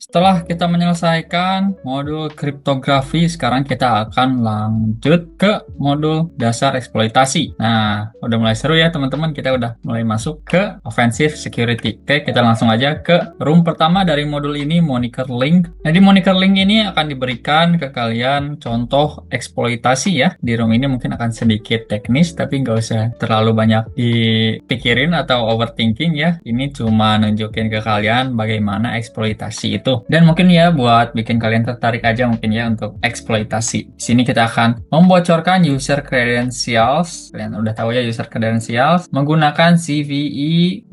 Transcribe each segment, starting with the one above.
Setelah kita menyelesaikan modul kriptografi, sekarang kita akan lanjut ke modul dasar eksploitasi. Nah, udah mulai seru ya teman-teman, kita udah mulai masuk ke offensive security. Oke, kita langsung aja ke room pertama dari modul ini, moniker link. Nah, di moniker link ini akan diberikan ke kalian contoh eksploitasi ya. Di room ini mungkin akan sedikit teknis, tapi nggak usah terlalu banyak dipikirin atau overthinking ya. Ini cuma nunjukin ke kalian bagaimana eksploitasi itu. Dan mungkin ya buat bikin kalian tertarik aja mungkin ya untuk eksploitasi. Di sini kita akan membocorkan user credentials. Kalian udah tahu ya user credentials menggunakan CVE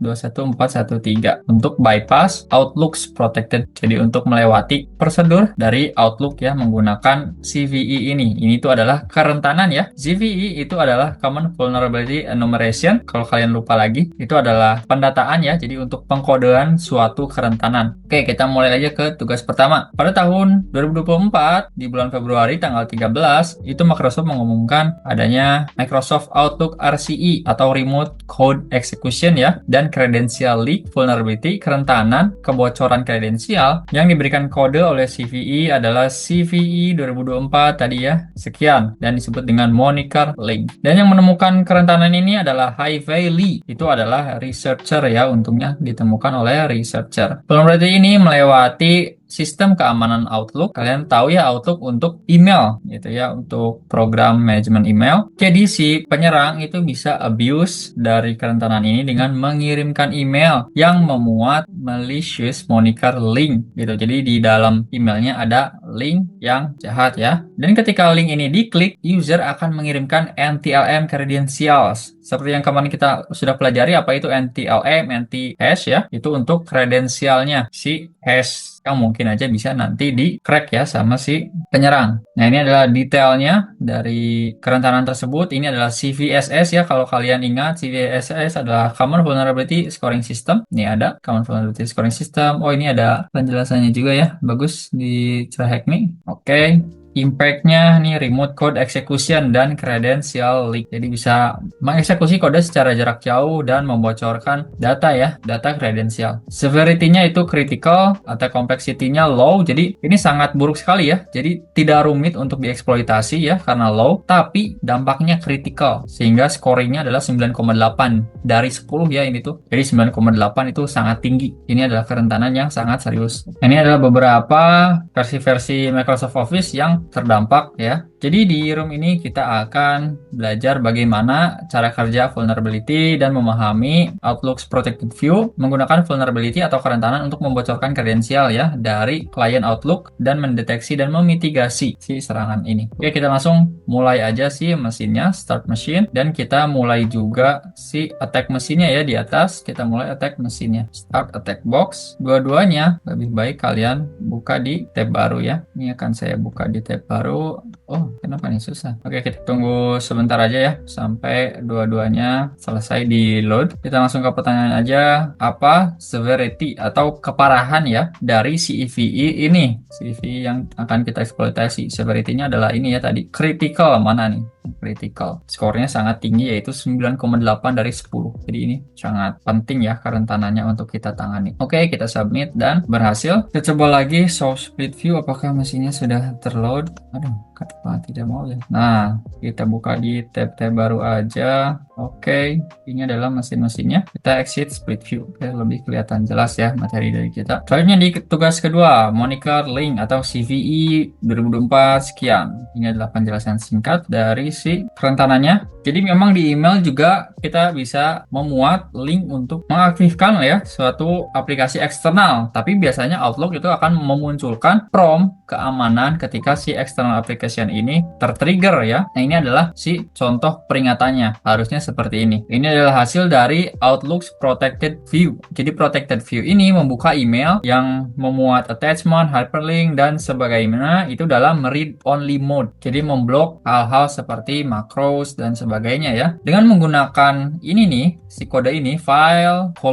2024-21413 untuk bypass Outlook's protected. Jadi untuk melewati prosedur dari Outlook ya menggunakan CVE ini. Ini itu adalah kerentanan ya. CVE itu adalah Common Vulnerability Enumeration. Kalau kalian lupa lagi, itu adalah pendataan ya. Jadi untuk pengkodean suatu kerentanan. Oke, kita mulai aja ke tugas pertama. Pada tahun 2024, di bulan Februari tanggal 13, itu Microsoft mengumumkan adanya Microsoft Outlook RCE atau Remote Code Execution ya, dan Credential Leak Vulnerability, kerentanan kebocoran kredensial yang diberikan kode oleh CVE adalah CVE 2024 tadi ya, sekian, dan disebut dengan moniker link. Dan yang menemukan kerentanan ini adalah Hai-Wei Lee, itu adalah researcher ya, untungnya ditemukan oleh researcher. Vulnerability ini melewati sistem keamanan Outlook. Kalian tahu ya Outlook untuk email gitu ya, untuk program manajemen email. Jadi si penyerang itu bisa abuse dari kerentanan ini dengan mengirimkan email yang memuat malicious moniker link gitu. Jadi di dalam emailnya ada link yang jahat ya. Dan ketika link ini diklik, user akan mengirimkan NTLM credentials. Seperti yang kemarin kita sudah pelajari, apa itu NTLM, anti-hash ya. Itu untuk kredensialnya si hash yang mungkin aja bisa nanti di crack ya sama si penyerang. Nah, ini adalah detailnya dari kerentanan tersebut. Ini adalah CVSS ya, kalau kalian ingat CVSS adalah Common Vulnerability Scoring System. Ini ada Common Vulnerability Scoring System. Oh, ini ada penjelasannya juga ya, bagus di Trahacme. Oke. Impact-nya nih remote code execution dan credential leak. Jadi bisa mengeksekusi kode secara jarak jauh dan membocorkan data ya, data kredensial. Severity-nya itu critical atau complexity-nya low. Jadi ini sangat buruk sekali ya. Jadi tidak rumit untuk dieksploitasi ya karena low, tapi dampaknya critical. Sehingga scoring-nya adalah 9,8 dari 10 ya ini tuh. Jadi 9,8 itu sangat tinggi. Ini adalah kerentanan yang sangat serius. Ini adalah beberapa versi-versi Microsoft Office yang terdampak ya. Jadi di room ini kita akan belajar bagaimana cara kerja vulnerability dan memahami Outlook's protected view menggunakan vulnerability atau kerentanan untuk membocorkan kredensial ya dari klien Outlook dan mendeteksi dan memitigasi si serangan ini. Oke, kita langsung mulai aja sih mesinnya, start machine, dan kita mulai juga si attack mesinnya ya di atas. Kita mulai attack mesinnya. Start attack box. Dua-duanya lebih baik kalian buka di tab baru ya. Ini akan saya buka di tab baru. Oh, kenapa nih susah? Oke, kita tunggu sebentar aja ya sampai dua-duanya selesai di load. Kita langsung ke pertanyaan aja, apa severity atau keparahan ya dari CVE ini? CVE yang akan kita eksploitasi. Severity-nya adalah ini ya tadi. Critical mana nih? Critical. Skornya sangat tinggi yaitu 9,8 dari 10. Jadi ini sangat penting ya kerentanannya untuk kita tangani. Oke, kita submit dan berhasil. Kita coba lagi show split view, apakah mesinnya sudah terload? Aduh, kenapa tidak mau ya? Nah, kita buka di tab-tab baru aja. Oke, ini adalah mesin-mesinnya. Kita exit split view. Oke, lebih kelihatan jelas ya materi dari kita. Selanjutnya di tugas kedua, moniker link atau CVE 2024 sekian. Ini adalah penjelasan singkat dari si kerentanannya. Jadi memang di email juga kita bisa memuat link untuk mengaktifkan ya suatu aplikasi eksternal. Tapi biasanya Outlook itu akan memunculkan prompt keamanan ketika si external application ini tertrigger ya. Nah, ini adalah si contoh peringatannya. Harusnya seperti ini. Ini adalah hasil dari Outlook's protected view. Jadi protected view ini membuka email yang memuat attachment, hyperlink, dan sebagainya itu dalam read only mode. Jadi memblok hal-hal seperti macros dan sebagainya ya. Dengan menggunakan ini nih, si kode ini file : /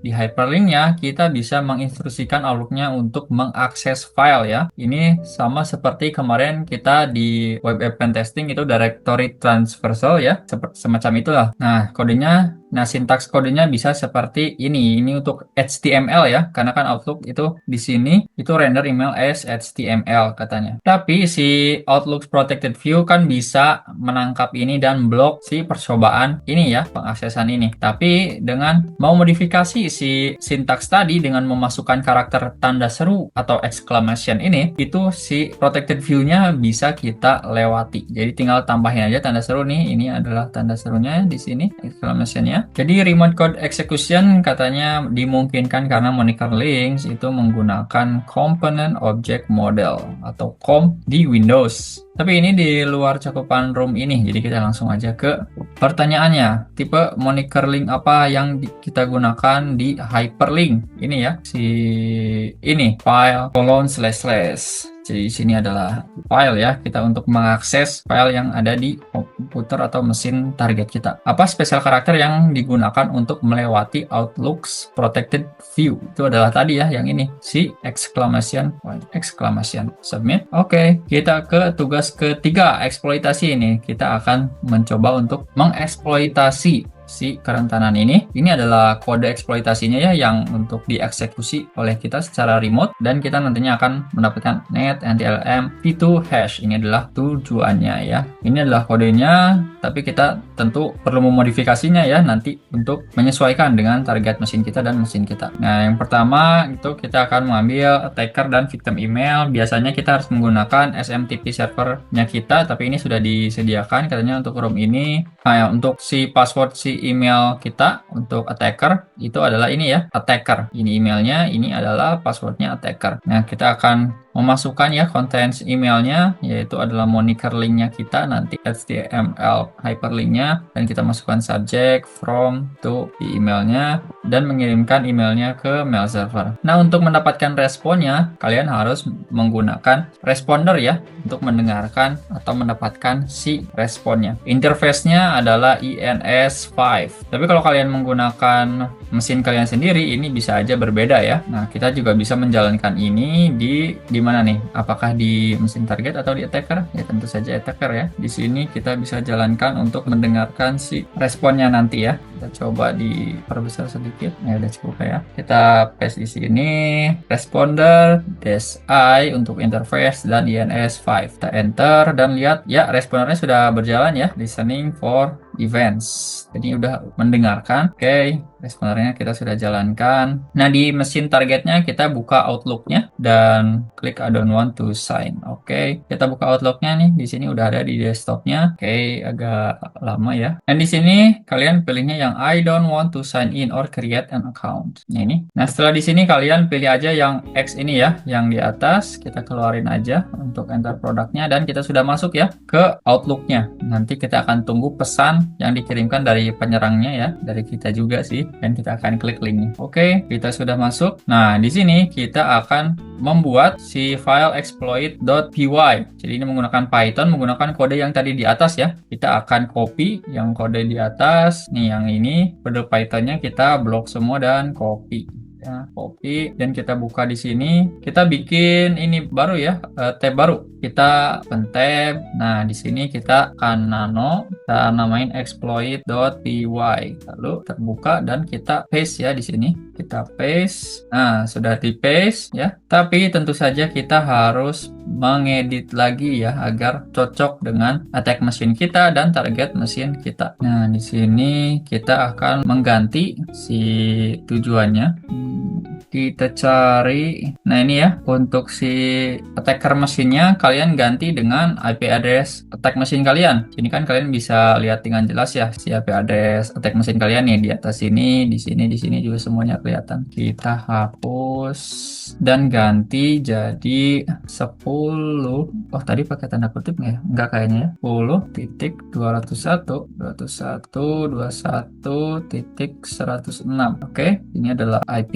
di hyperlinknya kita bisa menginstruksikan Outlooknya untuk mengakses file ya. Ini sama seperti kemarin kita di web app pen testing itu directory transversal ya, semacam itulah. Nah, kodenya Nah, sintaks kodenya bisa seperti ini. Ini untuk HTML ya, karena kan Outlook itu di sini itu render email as HTML katanya. Tapi si Outlook Protected View kan bisa menangkap ini dan blok si percobaan ini ya, pengaksesan ini. Tapi dengan mau modifikasi si sintaks tadi dengan memasukkan karakter tanda seru atau exclamation ini, itu si Protected View-nya bisa kita lewati. Jadi tinggal tambahin aja tanda seru nih. Ini adalah tanda serunya di sini, exclamation-nya. Jadi remote code execution katanya dimungkinkan karena moniker links itu menggunakan component object model atau COM di Windows. Tapi ini di luar cakupan room ini, jadi kita langsung aja ke pertanyaannya. Tipe moniker link apa yang kita gunakan di hyperlink? Ini ya, si ini file colon slash slash. Jadi di sini adalah file ya, kita untuk mengakses file yang ada di komputer atau mesin target kita. Apa spesial karakter yang digunakan untuk melewati Outlook's Protected View? Itu adalah tadi ya, yang ini, si exclamation submit. Oke, kita ke tugas ketiga, eksploitasi ini. Kita akan mencoba untuk mengeksploitasi si kerentanan ini. Ini adalah kode eksploitasinya ya, yang untuk dieksekusi oleh kita secara remote, dan kita nantinya akan mendapatkan net ntlm v2 hash. Ini adalah tujuannya ya. Ini adalah kodenya, tapi kita tentu perlu memodifikasinya ya nanti untuk menyesuaikan dengan target mesin kita dan mesin kita. Nah, yang pertama itu kita akan mengambil attacker dan victim email. Biasanya kita harus menggunakan SMTP servernya kita, tapi ini sudah disediakan katanya untuk room ini. Nah, ya, untuk si password si email kita untuk attacker itu adalah ini ya, attacker. Ini emailnya, ini adalah passwordnya attacker. Nah, kita akan memasukkan ya contents emailnya, yaitu adalah moniker linknya kita nanti HTML hyperlinknya, dan kita masukkan subject from to di emailnya dan mengirimkan emailnya ke mail server. Nah, untuk mendapatkan responnya kalian harus menggunakan responder ya untuk mendengarkan atau mendapatkan si responnya. Interface-nya adalah ENS5. Tapi kalau kalian menggunakan mesin kalian sendiri, ini bisa aja berbeda ya. Nah, kita juga bisa menjalankan ini di mana nih? Apakah di mesin target atau di attacker? Ya tentu saja attacker ya. Di sini kita bisa jalankan untuk mendengarkan si responnya nanti ya. Kita coba diperbesar sedikit. Ya udah cukup ya. Kita paste di sini responder -i untuk interface dan ENS5. Kita enter dan lihat ya, respondernya sudah berjalan ya. Listening for events. Jadi udah mendengarkan. Oke, respondernya kita sudah jalankan. Nah, di mesin targetnya kita buka Outlook-nya dan klik I don't want to sign. Oke, kita buka Outlook-nya nih. Di sini udah ada di desktop-nya. Oke, agak lama ya. Dan di sini kalian pilihnya yang I don't want to sign in or create an account. Nah, ini. Nah, setelah di sini kalian pilih aja yang X ini ya, yang di atas. Kita keluarin aja untuk enter produknya dan kita sudah masuk ya ke Outlook-nya. Nanti kita akan tunggu pesan yang dikirimkan dari penyerangnya ya, dari kita juga sih, dan kita akan klik linknya. Oke, kita sudah masuk. Nah, di sini kita akan membuat si file exploit.py. Jadi ini menggunakan Python, menggunakan kode yang tadi di atas ya. Kita akan copy yang kode di atas, nih yang ini, kode Pythonnya kita blok semua dan copy. Ya, copy dan kita buka di sini. Kita bikin ini baru ya, tab baru. Kita open tab. Nah, di sini kita akan nano, kita namain exploit.py. Lalu terbuka dan kita paste ya di sini. Kita paste. Nah, sudah di paste ya. Tapi tentu saja kita harus mengedit lagi ya agar cocok dengan attack mesin kita dan target mesin kita. Nah, di sini kita akan mengganti si tujuannya. Kita cari, nah ini ya, untuk si attacker mesinnya kalian ganti dengan IP address attack mesin kalian. Ini kan kalian bisa lihat dengan jelas ya si IP address attack mesin kalian nih, di atas sini, di sini juga semuanya kelihatan. Kita hapus dan ganti jadi 10. Oh, tadi pakai tanda kutip nggak ya? Enggak kayaknya ya. 10.201.21.21.106. Oke, ini adalah IP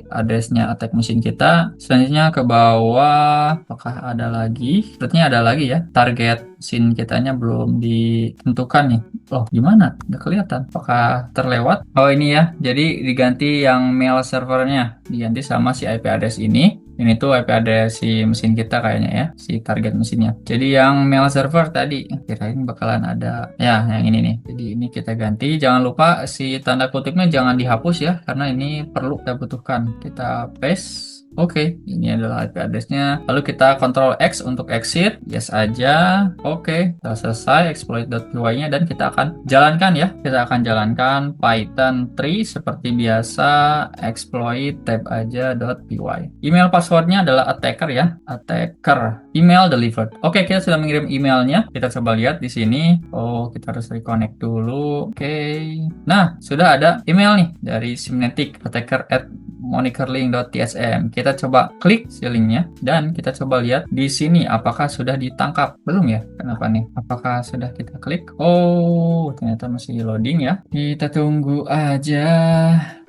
address-nya attack mesin kita. Selanjutnya ke bawah, apakah ada lagi? Sepertinya ada lagi ya. Target mesin kitanya belum ditentukan nih. Oh, gimana? Nggak kelihatan. Apakah terlewat? Oh, ini ya. Jadi diganti yang mail servernya. Diganti sama si IP address ini. Ini tuh IP address si mesin kita kayaknya ya, si target mesinnya. Jadi yang mail server tadi, kirain bakalan ada, ya yang ini nih. Jadi ini kita ganti. Jangan lupa si tanda kutipnya jangan dihapus ya, karena ini perlu kita butuhkan. Kita paste. Oke, ini adalah IP address-nya. Lalu kita Ctrl X untuk exit, yes aja. Oke, kita selesai exploit.py-nya dan kita akan jalankan ya. Kita akan jalankan Python 3 seperti biasa, exploit tab aja .py. Email passwordnya adalah attacker ya, attacker. Email delivered. Oke, kita sudah mengirim emailnya. Kita coba lihat di sini. Oh, kita harus reconnect dulu. Oke. Nah, sudah ada email nih dari Symantec attacker@monikerlink.tsm. Kita coba klik si linknya dan kita coba lihat di sini apakah sudah ditangkap. Belum ya? Kenapa nih? Apakah sudah kita klik? Oh, ternyata masih loading ya. Kita tunggu aja.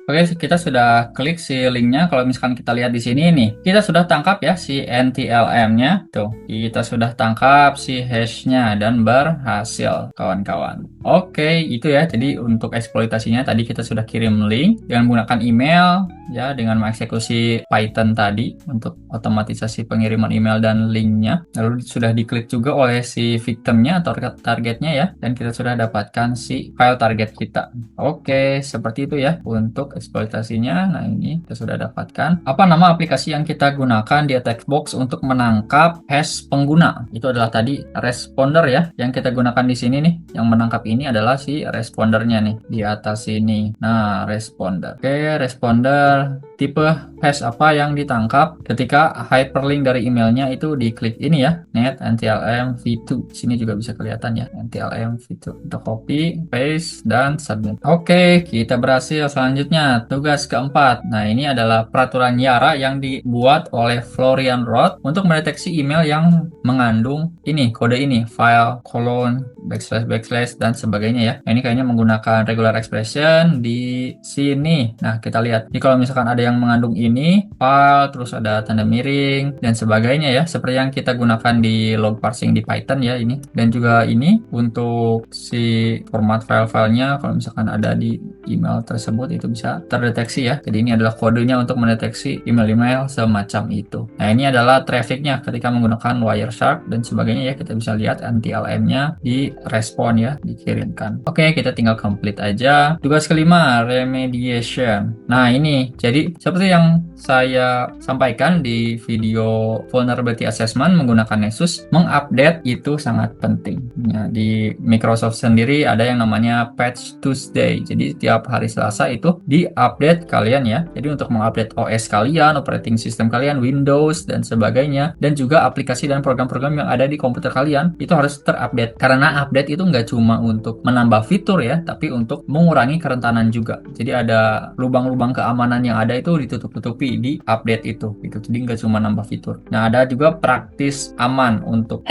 Oke, kita sudah klik si linknya. Kalau misalkan kita lihat di sini nih, kita sudah tangkap ya si NTLM-nya. Tuh, kita sudah tangkap si hash-nya dan berhasil, kawan-kawan. Oke, itu ya. Jadi untuk eksploitasinya tadi kita sudah kirim link dengan menggunakan email ya, dengan mengeksekusi Python tadi untuk otomatisasi pengiriman email dan linknya. Lalu sudah diklik juga oleh si victimnya atau targetnya ya, dan kita sudah dapatkan si file target kita. Oke, seperti itu ya untuk eksploitasinya. Nah, ini kita sudah dapatkan. Apa nama aplikasi yang kita gunakan di attack box untuk menangkap hash pengguna? Itu adalah tadi responder ya, yang kita gunakan di sini nih. Yang menangkap ini adalah si respondernya nih di atas sini. Nah, responder. Oke, responder tipe hash apa yang ditangkap ketika hyperlink dari emailnya itu diklik ini ya, net ntlm v2. Sini juga bisa kelihatan ya, ntlm v2. Kita copy, paste, dan submit. Oke, kita berhasil. Selanjutnya tugas keempat. Nah, ini adalah peraturan Yara yang dibuat oleh Florian Roth untuk mendeteksi email yang mengandung ini, kode ini, file, colon, backslash, dan sebagainya ya. Nah, ini kayaknya menggunakan regular expression di sini. Nah, kita lihat. Jadi kalau misalkan ada yang mengandung ini, file, terus ada tanda miring, dan sebagainya ya. Seperti yang kita gunakan di log parsing di Python ya ini. Dan juga ini untuk si format file-filenya, kalau misalkan ada di email tersebut itu bisa terdeteksi ya. Jadi ini adalah kodenya untuk mendeteksi email-email semacam itu. Nah, ini adalah trafficnya ketika menggunakan Wireshark dan sebagainya ya. Kita bisa lihat NTLM-nya di respon ya, dikirimkan. Oke, kita tinggal complete aja. Tugas kelima, remediation. Nah, ini jadi seperti yang saya sampaikan di video vulnerability assessment menggunakan Nessus, mengupdate itu sangat penting. Nah, di Microsoft sendiri ada yang namanya Patch Tuesday. Jadi tiap hari Selasa itu di-update kalian ya. Jadi untuk mengupdate OS kalian, operating system kalian, Windows dan sebagainya, dan juga aplikasi dan program-program yang ada di komputer kalian itu harus terupdate. Karena update itu nggak cuma untuk menambah fitur ya, tapi untuk mengurangi kerentanan juga. Jadi ada lubang-lubang keamanan yang ada itu ditutup-tutupi di update itu gitu. Jadi nggak cuma nambah fitur. Nah, ada juga praktis aman untuk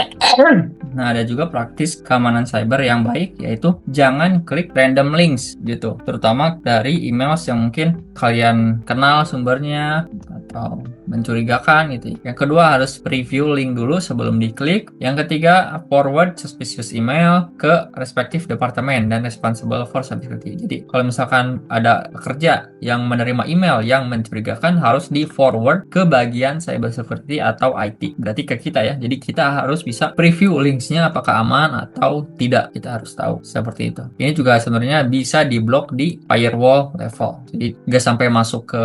Nah, ada juga praktis keamanan cyber yang baik, yaitu jangan klik random links gitu, terutama dari email yang mungkin kalian kenal sumbernya atau mencurigakan gitu. Yang kedua, harus preview link dulu sebelum diklik. Yang ketiga, forward suspicious email ke respective departemen dan responsible for security. Jadi kalau misalkan ada pekerja yang menerima email yang mencurigakan, harus di forward ke bagian cyber security atau IT, berarti ke kita ya. Jadi kita harus bisa preview linksnya apakah aman atau tidak, kita harus tahu seperti itu. Ini juga sebenarnya bisa diblok di firewall level, jadi nggak sampai masuk ke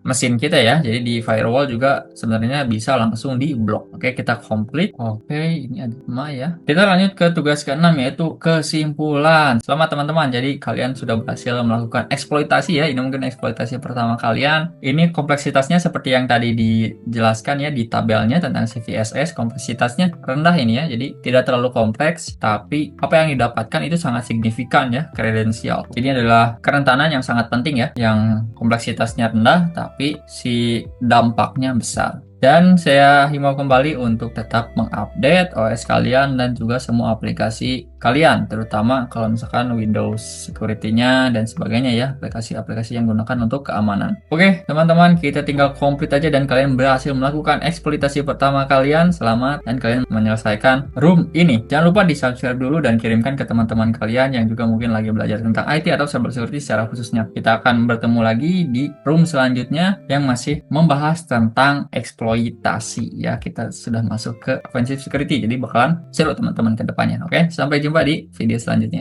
mesin kita ya. Jadi di firewall juga sebenarnya bisa langsung di blok. Oke, kita complete. Oke, ini ada 5 ya. Kita lanjut ke tugas ke-6, yaitu kesimpulan. Selamat teman-teman, jadi kalian sudah berhasil melakukan eksploitasi ya. Ini mungkin eksploitasi pertama kalian. Ini kompleksitasnya seperti yang tadi dijelaskan ya di tabelnya tentang CVSS. Kompleksitasnya rendah ini ya, jadi tidak terlalu kompleks, tapi apa yang didapatkan itu sangat signifikan ya, kredensial. Jadi ini adalah kerentanan yang sangat penting ya, yang kompleksitasnya rendah tapi si dampaknya besar. Dan saya himbau kembali untuk tetap mengupdate OS kalian dan juga semua aplikasi kalian, terutama kalau misalkan Windows security-nya dan sebagainya ya, aplikasi-aplikasi yang gunakan untuk keamanan. Oke, teman-teman, kita tinggal komplit aja dan kalian berhasil melakukan eksploitasi pertama kalian. Selamat dan kalian menyelesaikan room ini. Jangan lupa di-subscribe dulu dan kirimkan ke teman-teman kalian yang juga mungkin lagi belajar tentang IT atau cyber security secara khususnya. Kita akan bertemu lagi di room selanjutnya yang masih membahas tentang eksploitasi ya. Kita sudah masuk ke offensive security, jadi bakalan seru teman-teman ke depannya. Oke, sampai jumpa di video selanjutnya.